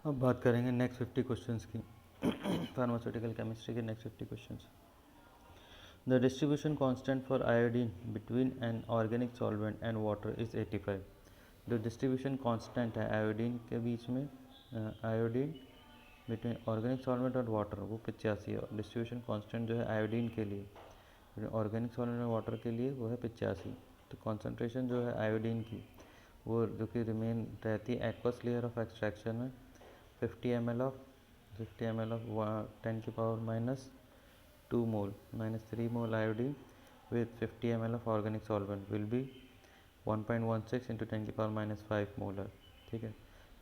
अब बात करेंगे नेक्स्ट 50 क्वेश्चंस की फार्मास्यूटिकल केमिस्ट्री के next 50 questions. The distribution constant for iodine between an organic solvent and water is 85। जो डिस्ट्रीब्यूशन कांस्टेंट है आयोडीन के बीच में, आयोडीन बिटवीन ऑर्गेनिक सॉल्वेंट और वाटर, वो 85 है। और डिस्ट्रीब्यूशन कांस्टेंट जो है आयोडीन के लिए, ऑर्गेनिक सॉल्वेंट और वाटर के लिए, वो है 85। तो कॉन्सेंट्रेशन जो है आयोडीन की, वो जो कि रिमेन रहती है एक्वस लेयर ऑफ एक्सट्रैक्शन में, 50 ml of 10 की power minus 2 mole minus 3 mole iodine with 50 ml of organic solvent will be 1.16 into 10 की पावर माइनस 5 मोलर। ठीक है।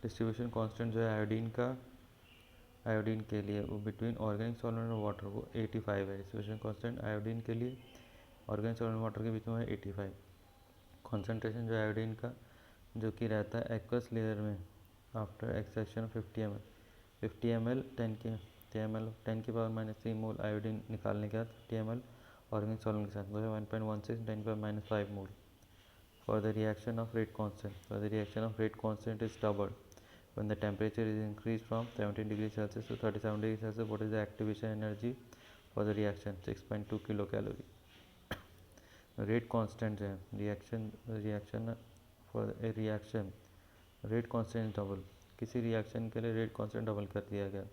डिस्ट्रीब्यूशन कांस्टेंट जो है आयोडीन का, आयोडीन के लिए वो बिटवीन ऑर्गेनिक सॉल्वेंट और वाटर वो 85 है। डिस्ट्रीब्यूशन कांस्टेंट आयोडीन के लिए ऑर्गेनिक सॉल्वेंट वाटर के बीच में है 85। कॉन्सेंट्रेशन जो है आयोडीन का जो कि रहता है एक्वस लेयर में आफ्टर एक्सट्रैक्शन 50 ml 10 की पावर माइनस 3 मोल आयोडीन निकालने के बाद 50 ml ऑर्गेनिक सॉल्वेंट के साथ वो है 1.16 10 की power minus 5 mole. For the reaction of rate constant is doubled when the temperature is increased from 17 degrees Celsius to 37 degrees Celsius. What is the activation energy for the reaction? 6.2 kilocalorie. Rate constant है reaction for a reaction, rate constant double, किसी reaction के लिए rate constant double कर दिया गया।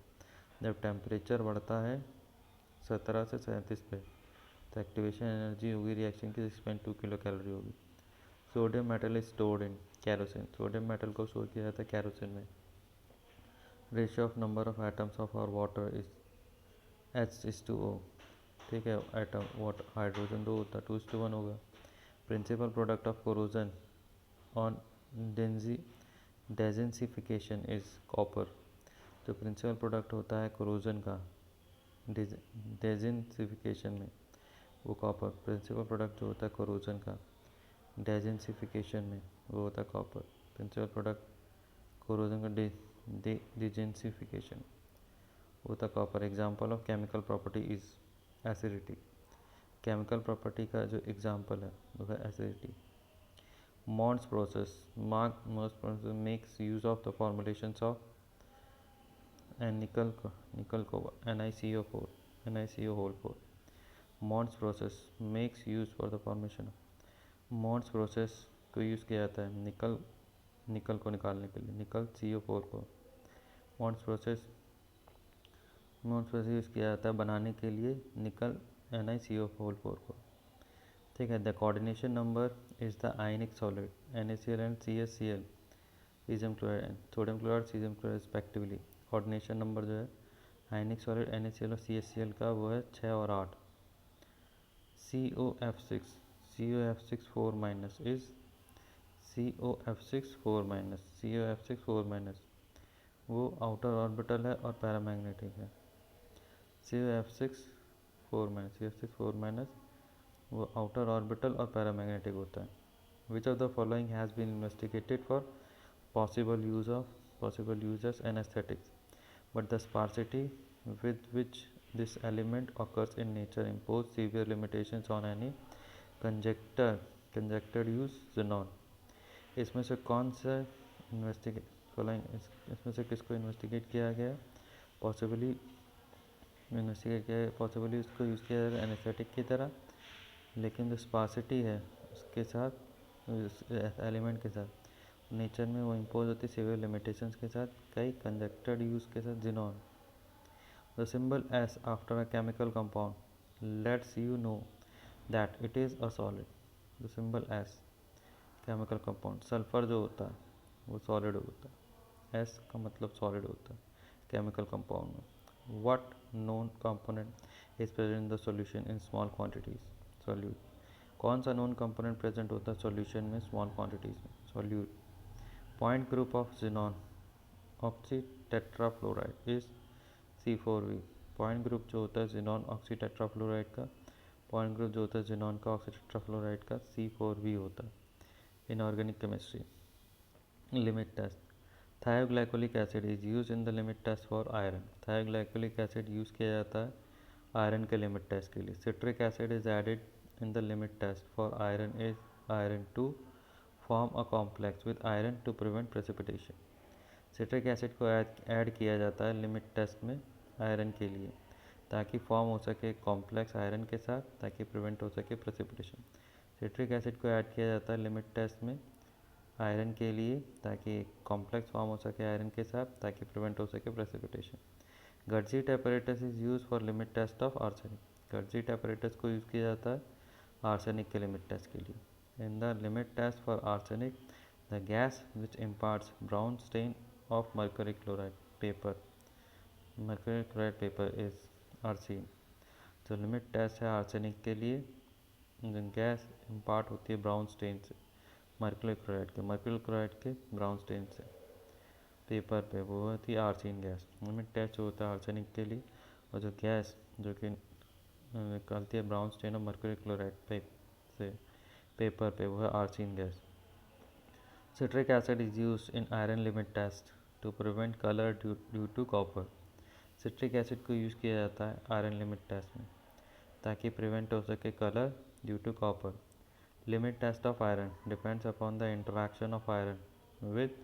जब temperature बढ़ता है 17 से 37 पे, तो एक्टिवेशन एनर्जी होगी रिएक्शन की 6.2 किलो कैलोरी होगी। Sodium metal is stored in kerosene, sodium metal को स्टोर किया जाता है कैरोसिन में। Ratio of number of atoms of our water is H/O। ठीक है, एटम वाटर हाइड्रोजन 2 होता है, 2:1 होगा। Principal product of corrosion on dezincification is copper. जो प्रिंसिपल प्रोडक्ट होता है कोरोजन का डेजेंसिफिकेशन में, वो कॉपर। प्रिंसिपल प्रोडक्ट जो होता है कोरोजन का डेजेंसिफिकेशन में, वो होता है कॉपर। प्रिंसिपल प्रोडक्ट कोरोजन का डिजेंसिफिकेशन होता है copper. Example of chemical property is acidity. Chemical property का जो एग्जाम्पल है वो है acidity. Mond's process makes use of the formulations of nickel NiCO4 NiCO4। Mond's process makes use for the formation of Mond's process को use किया जाता है निकल को निकालने के लिए, निकल CO4 को। Mond's process यूज़ किया जाता है बनाने के लिए निकल NiCO4 को। ठीक है। The coordination number is the ionic solid NaCl and CaCl, caesium chloride, sodium chloride, caesium chloride respectively. Coordination number जो है आयनिक सॉलिड NaCl और CaCl का वो है 6 और 8। COF6 4 minus is COF6 4 minus वो आउटर ऑर्बिटल है और पैरामैग्नेटिक है। COF6 4 माइनस वो आउटर ऑर्बिटल और पैरामैग्नेटिक होता है। Which of the following has been investigated for possible uses in aesthetics, but the sparsity with which this element occurs in nature impose severe limitations on any conjectured use xenon। इसमें से कौन सा इसमें से किसको investigate किया गया? Possibly इसको यूज़ किया जाएगा एनेस्थेटिक की तरह, लेकिन जो स्पार्सिटी है उसके साथ, एलिमेंट के साथ नेचर में वो इम्पोज होती है सिवियर लिमिटेशंस के साथ, कई कंजक्टेड यूज़ के साथ xenon. The symbol S after a chemical compound let's you know that it is a solid. The symbol S chemical compound, sulphur जो होता है वो सॉलिड होता है, S का मतलब सॉलिड होता है केमिकल कंपाउंड में। What known component is present in the solution in small quantities? Solute. कौन सा नोन कंपोनेंट प्रेजेंट होता है सॉल्यूशन में स्मॉल क्वांटिटीज में? Solute. Point group of xenon oxy tetrafluoride is C4V। Point group जो होता है जिनॉन ऑक्सी टेट्राफ्लोराइड का, पॉइंट ग्रुप जो होता है जिनॉन का ऑक्सी टेट्राफ्लोराइड का C4V होता है। Inorganic chemistry limit test. Thioglycolic acid is use in the limit test for iron. Thioglycolic acid use किया जाता है आयरन के लिमिट टेस्ट के लिए। Citric acid is added in the limit test for iron to form a complex with iron to prevent precipitation। Citric acid को add किया जाता है लिमिट टेस्ट में आयरन के लिए ताकि फॉर्म हो सके कॉम्प्लेक्स आयरन के साथ, ताकि प्रिवेंट हो सके प्रेसिपिटेशन। सिट्रिक एसिड को ऐड किया जाता है लिमिट टेस्ट में आयरन के लिए ताकि कॉम्प्लेक्स फॉर्म हो सके आयरन के साथ, ताकि प्रिवेंट हो सके precipitation. Gutzeit apparatus is use for limit test of arsenic. Gutzeit apparatus को यूज़ किया जाता है आर्सेनिक के लिमिट टेस्ट के लिए। In the limit test for arsenic the gas which imparts brown stain of mercury chloride paper is arsine. जो limit test है arsenic के लिए, गैस इम्पार्ट होती है ब्राउन स्टेन से मर्क्यूरी क्लोराइड के ब्राउन स्टेन से पेपर पे, वो होती है आर्सेन गैस। लिमिट टेस्ट जो होता है आर्सेनिक के लिए, और जो गैस जो कि निकलती है ब्राउन स्टेन और मर्क्यूरी क्लोराइड पे से पेपर पे, वो है arsine gas. Citric acid is use in iron limit test to prevent colour due to copper. Citric acid को यूज़ किया जाता है आयरन लिमिट टेस्ट में ताकि प्रिवेंट हो सके colour due to copper. Limit test of iron depends upon the interaction of iron with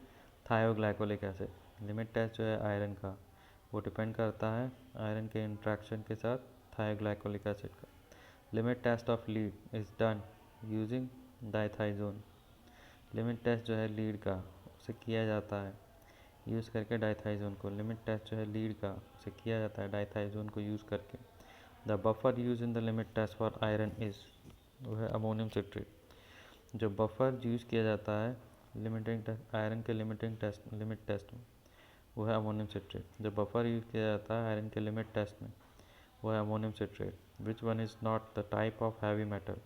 thioglycolic acid. Limit test जो है आयरन का, वो डिपेंड करता है आयरन के इंट्रैक्शन के साथ थायोग्लाइकोलिक एसिड का। Limit test of lead is done using dithizone. Limit test जो है लीड का, उसे किया जाता है यूज़ करके डाइथाइजोन को। लिमिट टेस्ट जो है लीड का, उसे किया जाता है डाइथाइजोन को यूज़ करके। The buffer use in the limit test for iron is, वो है अमोनियम सिट्रेट। जो बफर यूज़ किया जाता है लिमिट टेस्ट में, वो है अमोनियम सिट्रेट। जो बफर यूज़ किया जाता है आयरन के लिमिट टेस्ट में, वो है ammonium citrate. Which one is not the type of heavy metal.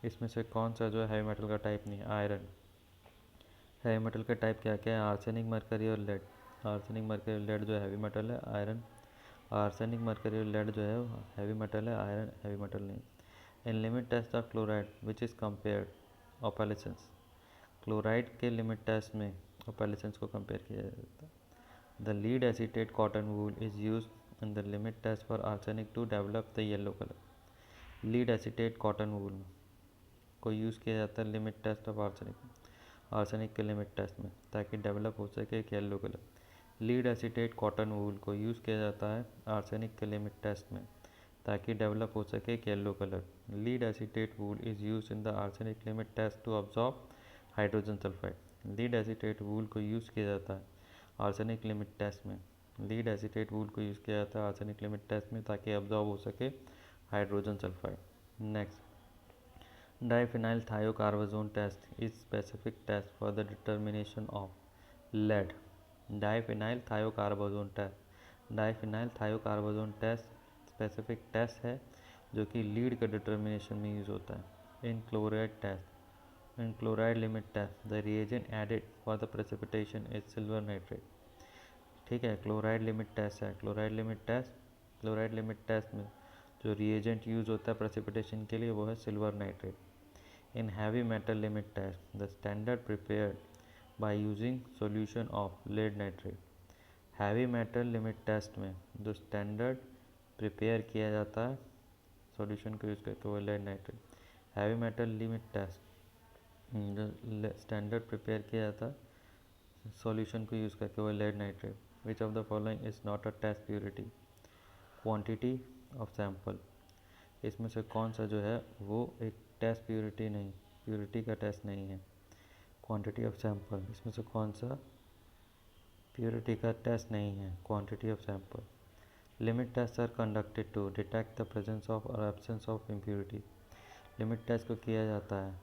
इसमें से कौन सा जो है हैवी मेटल का टाइप नहीं है? आयरन। हैवी मेटल का टाइप क्या क्या है? आर्सेनिक, मरकरी और लेड। आर्सेनिक, मरकरी और लेड जो है हैवी मेटल है। आयरन, आर्सेनिक, मरकरी और लेड जो है हैवी मेटल है, आयरन हैवी मेटल नहीं। In limit test of chloride which is compared opalescence. Chloride के लिमिट टेस्ट में ऑपेलिसेंस को कंपेयर किया जाता है। The lead acetate cotton wool is use in the limit test for arsenic to develop the yellow colour. Lead acetate cotton wool को use किया जाता है लिमिट टेस्ट ऑफ आर्सेनिक के लिमिट टेस्ट में ताकि डेवलप हो सके एक yellow colour. Lead acetate cotton wool को यूज़ किया जाता है आर्सेनिक के लिमिट टेस्ट में ताकि डेवलप हो सके एक yellow colour. Lead acetate wool is use in the arsenic limit test to absorb hydrogen sulphide. Lead acetate wool को यूज़ किया जाता है आर्सेनिक लिमिट टेस्ट में, लीड एसीटेट वूल को यूज़ किया जाता है आर्सेनिक लिमिट टेस्ट में ताकि ऑब्जॉर्ब हो सके hydrogen sulphide. Next, diphenyl thiocarbazone test is specific test for the determination of lead. Diphenyl thiocarbazone test, diphenyl thiocarbazone test specific test है जो कि लीड के डिटर्मिनेशन में यूज़ होता है। In chloride test, in chloride limit test the reagent added for the precipitation is silver nitrate. ठीक है, chloride limit test है। क्लोराइड लिमिट टेस्ट में जो रिएजेंट यूज़ होता है प्रेसिपिटेशन के लिए वो है silver nitrate. In heavy metal limit test the standard prepared by using solution of lead nitrate. Heavy metal limit test में जो स्टैंडर्ड प्रिपेयर किया जाता है सॉल्यूशन को यूज़ करके वो lead nitrate. Heavy metal limit test जो स्टैंडर्ड प्रिपेयर किया जाता है सॉल्यूशन को यूज़ करके वो lead nitrate. Which of the following is not a test purity? Quantity of sample, इसमें से कौन सा जो है वो एक टेस्ट प्योरिटी का टेस्ट नहीं है। क्वांटिटी ऑफ सैंपल, इसमें से कौन सा प्योरिटी का टेस्ट नहीं है? Quantity of sample. Limit test are conducted to detect the presence of और absence of impurity. Limit test को किया जाता है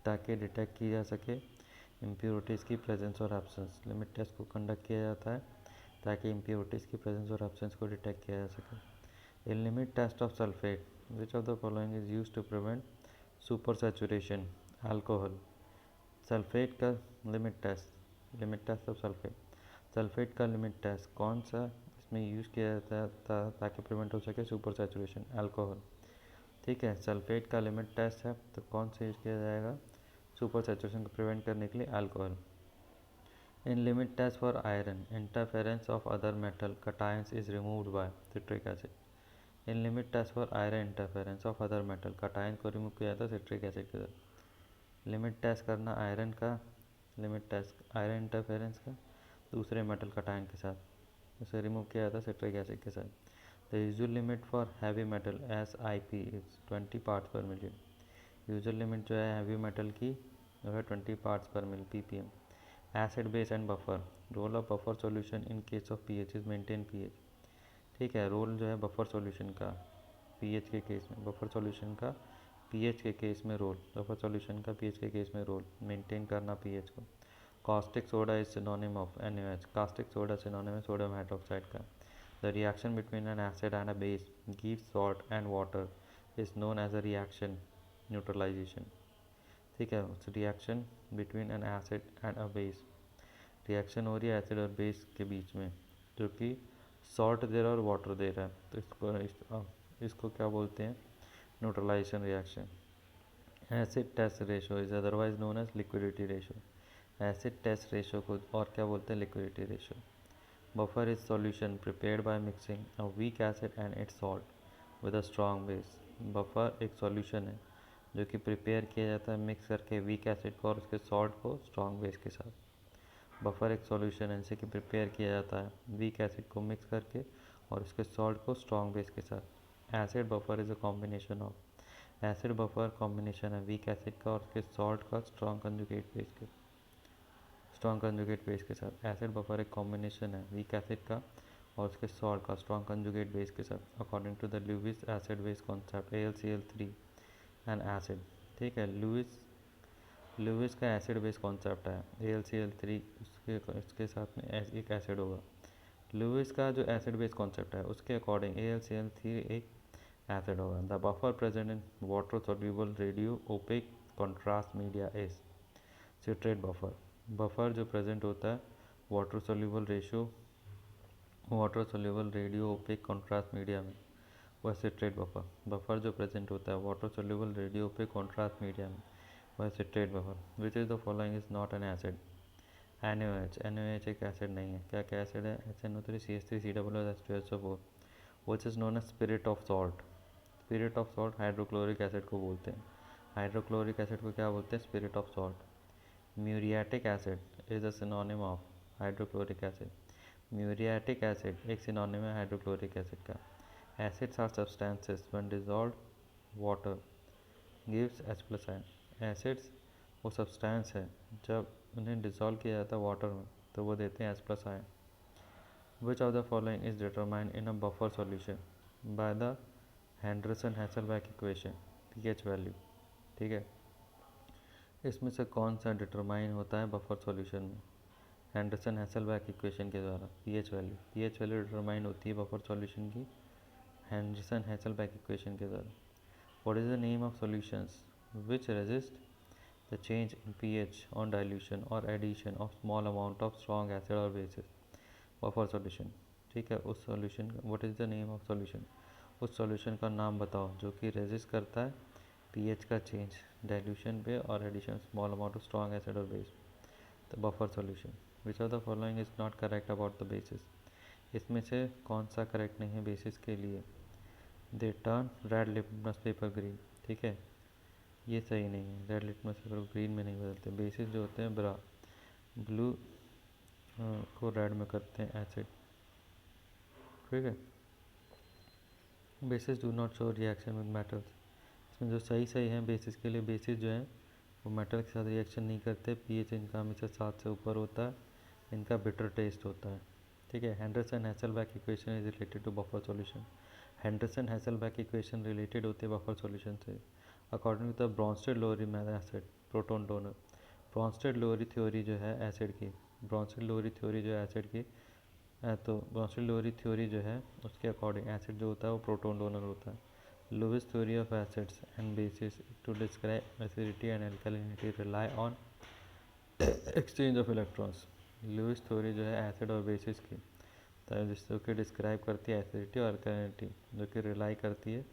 ताकि डिटेक्ट की जा सके इम्प्योरिटीज़ की प्रेजेंस और एब्सेंस। लिमिट टेस्ट को कंडक्ट किया जाता है ताकि इम्प्योरिटीज़ की प्रेजेंस और एब्सेंस को डिटेक्ट किया जा सके। In limit test of sulphate which of the following is use to prevent supersaturation alcohol. Sulphate का लिमिट टेस्ट ऑफ सल्फेट का लिमिट टेस्ट कौन सा इसमें यूज़ किया जाता है ताकि प्रिवेंट हो सके सुपर सैचुरेशन अल्कोहल। ठीक है, सल्फेट का लिमिट टेस्ट है तो कौन सा यूज़ किया जाएगा सुपर सैचुरेशन को प्रिवेंट करने के लिए? Alcohol. In limit test for iron interference of other metal cations is removed by citric acid. In limit test for iron interference of other metal cations को रिमूव किया जाता है सिट्रिक एसिड के साथ। लिमिट टेस्ट करना iron का, limit test iron interference का, दूसरे मेटल कटायन के साथ। उसे रिमूव किया जाता है सिट्रिक एसिड के साथ। The usual limit for heavy metal SiP is 20 parts पर मिलियन। यूजुअल लिमिट जो है हैवी मेटल की जो है 20 parts per mil ppm। Acid base and buffer, role of buffer solution in case of pH is maintain pH। ठीक है, role जो है बफर सॉल्यूशन का pH के केस में, बफर सॉल्यूशन का pH के केस में रोल, बफर सॉल्यूशन का pH के केस में रोल मेंटेन करना pH को। Caustic soda is synonym of NaOH, caustic soda synonym है सोडियम हाइड्रोक्साइड का। The reaction between an acid and a base gives salt and water is known as a reaction neutralization. ठीक है, उस reaction between an acid and a base, reaction हो रही है acid और base के बीच में, जो कि सॉल्ट दे रहा है और वाटर दे रहा है, तो इसको क्या बोलते हैं, neutralization reaction. Acid test ratio is otherwise known as liquidity ratio, acid test ratio को और क्या बोलते हैं, liquidity ratio. Buffer is solution prepared by mixing a weak acid and its salt with a strong base. Buffer एक solution है जो कि prepare किया जाता है मिक्स करके वीक एसिड को और उसके सॉल्ट को स्ट्रॉन्ग बेस के साथ। बफर एक सॉल्यूशन है जिसे कि प्रिपेयर किया जाता है वीक एसिड को मिक्स करके और उसके सॉल्ट को स्ट्रॉन्ग बेस के साथ। Acid buffer is a combination of, acid buffer combination है वीक एसिड का और उसके सॉल्ट का स्ट्रॉन्ग कंजुगेट बेस के साथ। एसिड बफर एक कॉम्बिनेशन है वीक एसिड का और उसके सॉल्ट का स्ट्रॉन्ग कंजुगेट बेस के साथ according to the Lewis acid base concept AlCl3 and acid. ठीक है, लुईस का एसिड बेस कॉन्सेप्ट है AlCl3, उसके साथ में एक एसिड होगा। लुईस का जो एसिड बेस कॉन्सेप्ट है उसके अकॉर्डिंग AlCl3 एक एसिड होगा। The buffer present in water soluble radio opaque contrast media is citrate buffer. Buffer जो प्रेजेंट होता है water soluble radio opaque contrast media में, वह सिट्रेट बफर। बफर जो प्रेजेंट होता है water soluble radio opaque contrast media में, वह citrate buffer. Which is the following is not an acid. NaOH एक एसिड नहीं है। क्या क्या एसिड है, HNO3 CH3COOH, which is known as spirit of salt. Spirit of salt hydrochloric acid को बोलते हैं, हाइड्रोक्लोरिक एसिड को क्या बोलते हैं, spirit of salt. Muriatic acid is a synonym of hydrochloric acid, muriatic acid एक सिनोनिम है हाइड्रोक्लोरिक एसिड का। Acids are substances when dissolved water gives H+ ion. Acids वो सब्सटेंस है जब उन्हें डिजॉल्व किया जाता है वाटर में तो वो देते हैं H+ ion. Which of the following is determined in a buffer solution by the Henderson Hasselbalch equation, pH value. ठीक है, इसमें से कौन सा डिटरमाइन होता है बफर सॉल्यूशन में, हेंडरसन-हैसेलबैक इक्वेशन के द्वारा pH value. pH value determine होती है बफर सॉल्यूशन की हेंडरसन-हैसेलबैक इक्वेशन के द्वारा। What is the name of solutions which resist the change in pH on dilution or addition of small amount of strong acid or bases, buffer solution। ठीक है, उस solution का what is the name of solution, उस solution का नाम बताओ जो कि रेजिस्ट करता है pH का चेंज डाइल्यूशन पे और addition small amount of strong acid और बेस, तो buffer solution. Which of the following is not correct about the bases, इसमें से कौन सा करेक्ट नहीं है बेसिस के लिए। They turn red litmus paper green. ठीक है, ये सही नहीं है, रेड लिटमस पेपर ग्रीन में नहीं बदलते। बेसिस जो होते हैं ब्लू को रेड में करते हैं एसिड। ठीक है, basis do not show reaction with metals, इसमें जो सही है बेसिस के लिए, बेसिस जो है वो मेटल के साथ रिएक्शन नहीं करते, pH इनका हमेशा 7 से ऊपर होता है, इनका बिटर टेस्ट होता है। ठीक है, Henderson Hasselbalch equation is related to buffer solution, Henderson Hasselbalch equation related होती है बफर सॉल्यूशन से। According to the Bronsted Lowry acid proton donor, Bronsted Lowry theory जो है एसिड की, ब्रॉन्स्टेड-लोरी थ्योरी जो है एसिड की, तो ब्रॉन्स्टेड-लोरी थ्योरी जो है उसके अकॉर्डिंग एसिड जो होता है वो प्रोटोन डोनर होता है। Lewis theory of acids and bases to describe acidity and alkalinity rely on exchange of electrons। Lewis theory जो है एसिड और बेसिस की, जिसको कि डिस्क्राइब करती है एसिडिटी और अल्कालिनिटी, जो कि रिलाई करती है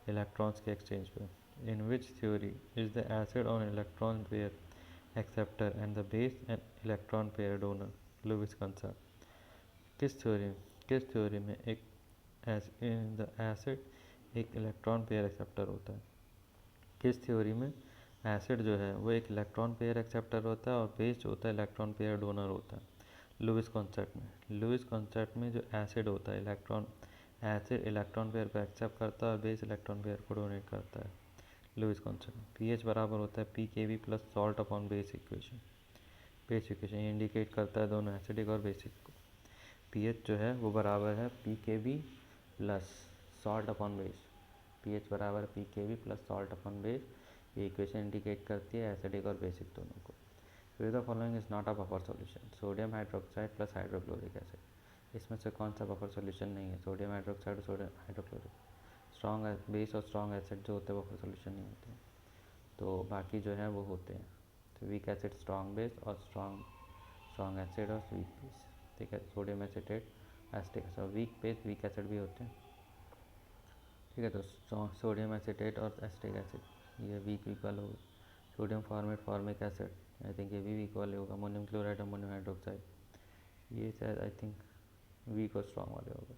इलेक्ट्रॉन्स के एक्सचेंज पे। In which theory is the acid on electron pair acceptor and the base and electron pair donor, Lewis concept. किस थ्योरी में एक इन द एसिड एक इलेक्ट्रॉन पेयर एक्सेप्टर होता है, किस थ्योरी में एसिड जो है वो एक इलेक्ट्रॉन पेयर एक्सेप्टर होता है और बेस जो होता है इलेक्ट्रॉन पेयर डोनर होता है। लुईस कॉन्सेप्ट में जो एसिड होता है एसिड इलेक्ट्रॉन पेयर को एक्सेप्ट करता है और बेस इलेक्ट्रॉन पेयर को डोनेट करता है। लुईस कॉन्सेप्ट pH बराबर होता है pKb plus salt upon base equation. ये इंडिकेट करता है दोनों एसिडिक और बेसिक को। pH जो है वो बराबर है pKb plus salt upon base. pH बराबर pKb plus salt upon base. ये इक्वेशन इंडिकेट करती है एसिडिक और बेसिक दोनों को। फिर the following is not a buffer solution, sodium hydroxide plus hydrochloric acid. इसमें से कौन सा बफर सॉल्यूशन नहीं है? सोडियम हाइड्रोक्साइड और सोडियम हाइड्रोक्लोरिक। स्ट्रॉन्ग बेस और स्ट्रॉन्ग एसिड जो होते हैं बफर सॉल्यूशन नहीं होते हैं, तो बाकी जो है वो होते हैं। तो वीक एसिड स्ट्रॉन्ग बेस और स्ट्रॉन्ग एसिड और वीक बेस। ठीक है, sodium acetate acetic acid, weak base weak acid भी होते हैं। ठीक है, तो सोडियम एसिटेट और एसिटिक एसिड ये वीक वाला होगा। Sodium format formic acid I think ये भी वीक वाले होगा। अमोनियम क्लोराइड अमोनियम हाइड्रोक्साइड ये शायद आई थिंक वीक और स्ट्रॉन्ग वाले होगा।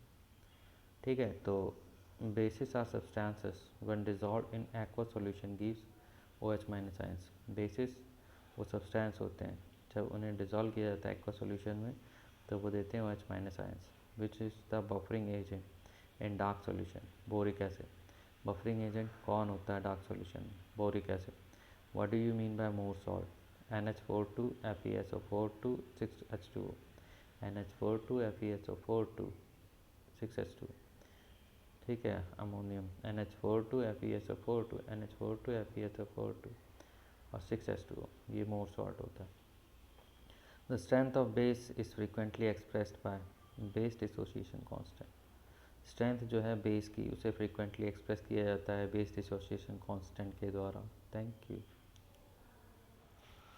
ठीक है, तो bases are substances when dissolve in aqua solution gives OH minus ions. Bases वो सब्सटेंस होते हैं जब उन्हें डिजॉल्व किया जाता है एक्वा सॉल्यूशन में तो वो देते हैं OH minus ions, which is the buffering agent in dark solution. Boric acid buffering agent कौन होता है डार्क सॉल्यूशन में? Boric acid. What do you mean by more salt? NH4 2 FeSO4 2 6H2O। NH4 2 FeSO4 2 6H2। ठीक है, ammonium NH4 2 FeSO4 2 NH4 2 FeSO4 2 और 6H2O ये मोर salt होता है। The strength of base is frequently expressed by base dissociation constant. Strength जो है base की उसे फ्रीक्वेंटली एक्सप्रेस किया जाता है बेस डिसोसिएशन कांस्टेंट के द्वारा। Thank you.